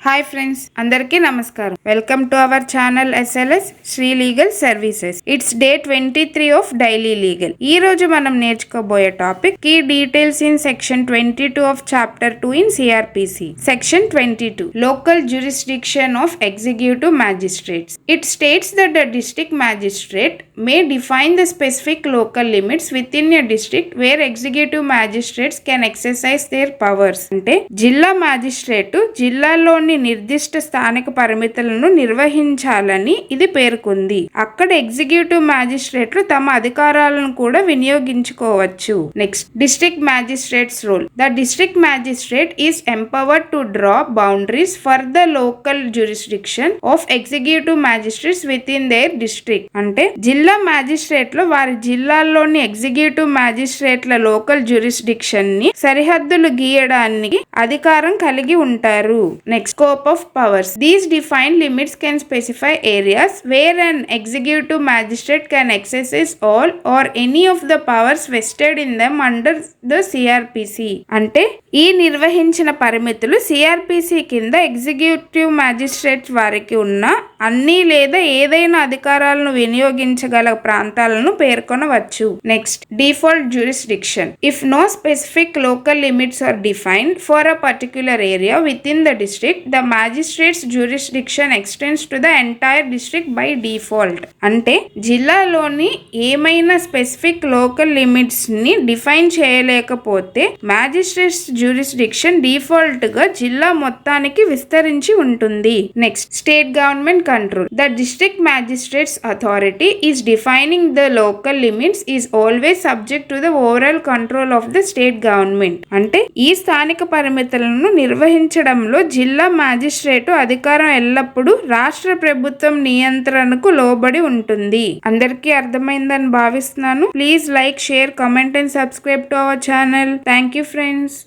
Hi friends, అందరికీ నమస్కారం. Welcome to our channel SLS Shri legal services. It's day 23 of daily legal. ఈ రోజు మనం నేర్చుకోబోయే topic key details in section 22 of chapter 2 in CRPC. Section 22 local jurisdiction of executive magistrates. It states that the district magistrate may define the specific local limits within a district where executive magistrates can exercise their powers. అంటే జిల్లా magistrate జిల్లాలోని నిర్దిష్ట స్థానిక పరిమితులను నిర్వహించాలని ఇది పేర్కొంది. అక్కడ ఎగ్జిక్యూటివ్ మ్యాజిస్ట్రేట్లు తమ అధికారాలను కూడా వినియోగించుకోవచ్చు. Next, district magistrate's role. The district magistrate is empowered to draw boundaries for the local jurisdiction of executive magistrates within their district. అంటే జిల్లా మ్యాజిస్ట్రేట్లు వారి జిల్లాల్లోని ఎగ్జిక్యూటివ్ మ్యాజిస్ట్రేట్ల లోకల్ జ్యూరిస్డిక్షన్ ని సరిహద్దులు గీయడానికి అధికారం కలిగి ఉంటారు. Next, scope of powers. These define limits can specify areas where an executive magistrate can exercise all or any of the powers vested in them under the CRPC. అంటే ఈ నిర్వహించిన పరిమితులు CRPC కింద ఎగ్జిక్యూటివ్ మ్యాజిస్ట్రేట్ వారికి ఉన్న అన్ని లేదా ఏదైనా అధికారాలను వినియోగించగల ప్రాంతాలను పేర్కొనవచ్చు. Next, default jurisdiction. If no specific local limits are defined for a particular area within the district, the magistrate's jurisdiction extends to the entire district by default. అంటే జిల్లాలోని ఏమైనా స్పెసిఫిక్ లోకల్ లిమిట్స్ ని define చేయలేకపోతే magistrate's jurisdiction default గా జిల్లా మొత్తానికి విస్తరించి ఉంటుంది. Next, state government control. The district magistrate's authority is defining the local limits is always subject to the overall control of the state government. అంటే ఈ స్థానిక పరిమితులను నిర్వహించడంలో జిల్లా మ్యాజిస్ట్రేటు అధికారం ఎల్లప్పుడూ రాష్ట్ర ప్రభుత్వం నియంత్రణకు లోబడి ఉంటుంది. అందరికీ అర్థమైందని భావిస్తున్నాను. Please like, share, comment and subscribe to our channel. Thank you friends.